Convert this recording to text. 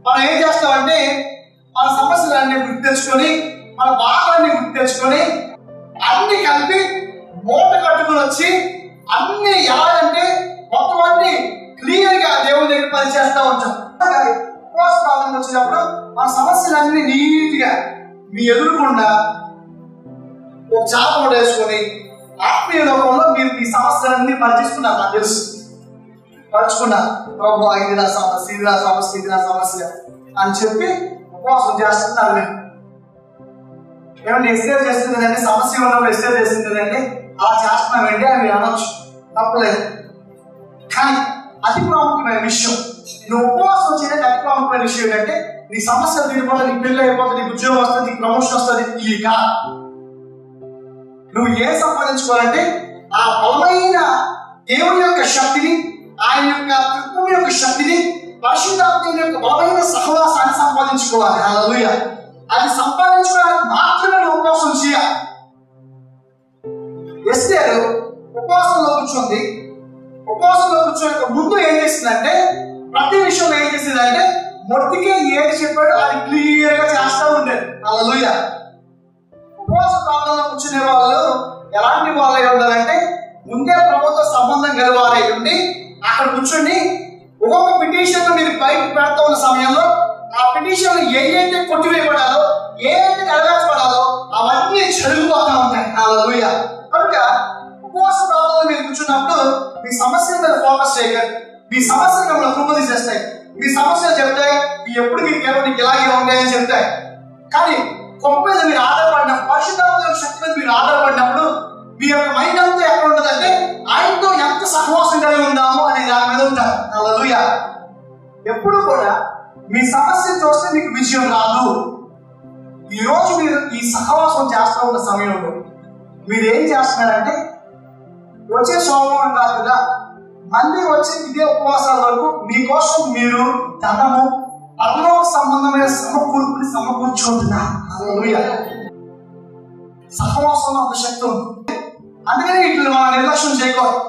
మనం ఏం చేస్తామంటే మన సమస్యలన్నీ గుర్తు తెచ్చుకొని, మన బాధలన్నీ గుర్తు తెచ్చుకొని అన్ని కలిపి మూట కట్టుకుని వచ్చి అన్ని ఎలాగంటే మొత్తం అన్ని క్లియర్ గా దేవుని దగ్గర పని చేస్తూ ఉంటాం. ఉపవాస ప్రార్థనకు వచ్చినప్పుడు మన సమస్యలన్నీ నీట్ గా మీ ఎదురుకుండా ఒక చాప వేసుకొని ఆత్మీయ లోకంలో మీరు మీ సమస్యలన్నీ పరిచేసుకున్నారు. నాకు తెలుసు, పరుచుకున్నారు. ప్రభు ఇది నా సమస్య, ఇది నా సమస్య, ఇది నా సమస్య అని చెప్పి ఉపవాసం చేస్తున్నారు. మీరు ఏమంటే ఎక్స్టైజ్ చేస్తుంది కదండి, సమస్య ఉన్నప్పుడు ఎక్స్టైజ్ చేస్తుంది కదండి, అలా చేస్తున్నామండి అని మీరు అనొచ్చు, తప్పలేదు. కానీ అతి ప్రాముఖ్యమైన విషయం, నువ్వు ఉపవాసం చేయడానికి అతి ప్రాముఖ్యమైన విషయం ఏంటంటే నీ సమస్యలు తీరిపోతుంది, నీకు పెళ్ళి అయిపోతుంది, నీకు ఉద్యోగం వస్తుంది, నీకు ప్రమోషన్ వస్తుంది. ఈ కాదు, నువ్వు ఏం సంపాదించుకోవాలంటే ఆ బలమైన దేవుని యొక్క శక్తిని, ఆయన యొక్క తత్వం యొక్క శక్తిని, పరిశుద్ధాత్మ యొక్క బలమైన సహవాసాన్ని సంపాదించుకోవాలి. హల్లెలూయా. అది సంపాదించుకోవడానికి మాత్రమే నువ్వు ఉపవాసం చేయాలి. ఎస్తేరు ఉపవాసంలో కూర్చుంది. ఉపవాసంలో కూర్చోడానికి ముందు ఏం చేసిందంటే ప్రతి విషయంలో ఏం చేసిందంటే మొట్టికే ఏది చెప్పాడో అది క్లియర్ గా చేస్తూ ఉండేది. హల్లెలూయా. ఉపవాస ప్రాంతంలో కూర్చునే వాళ్ళు ఎలాంటి వాళ్ళు అయి ఉండాలంటే ముందే ప్రభుత్వ సంబంధం గలవారై ఉండి అక్కడ కూర్చొని ఒక్కొక్క పిటిషన్ మీరు బయటకు పెడతా ఉన్న సమయంలో ఆ పిటిషన్ ఏదైతే కొట్టివేయబడాలో, ఏదైతే నెరవేర్చబడాలో అవన్నీ జరిగిపోతా ఉంటాయి. హల్లెలూయా. కనుక ఉపవాస ప్రాంతంలో మీరు కూర్చున్నప్పుడు మీ సమస్యల మీద ఫోకస్ చేయకండి. మీ సమస్యలు మిమ్మల్ని కృపదీసేస్తాయి. మీ సమస్యలు చెప్తాయి ఎప్పుడు నీకు ఇలాగే ఉంటాయని చెప్తాయి. కానీ గొప్ప మీద మీరు ఆధారపడినప్పుడు, పరిశుద్ధాత్మ శక్తి మీద మీరు ఆధారపడినప్పుడు మీ యొక్క మైండ్ అంతా ఎక్కడ ఉంటుందంటే ఆయనతో ఎంత సహవాసం కలిగి ఉందాము అనే దాని మీద ఉంటారు. హల్లెలూయా. ఎప్పుడు కూడా మీ సమస్యను చూస్తే మీకు విజయం రాదు. ఈ రోజు మీరు ఈ సహవాసం చేస్తూ ఉన్న సమయంలో మీరు ఏం చేస్తున్నారంటే వచ్చే సోమవారం కాదు కదా, మళ్ళీ వచ్చే ఇదే ఉపవాసాల వరకు మీకోసం మీరు ధనము, పరలోక సంబంధమైన సమకూర్పుని సమకూర్చుకుంటున్నారు. హల్లెలూయా. సహవాసంలో ఒక శక్తి ఉంది. అందుకని వీటిని మనం నిర్లక్ష్యం చేయకూడదు.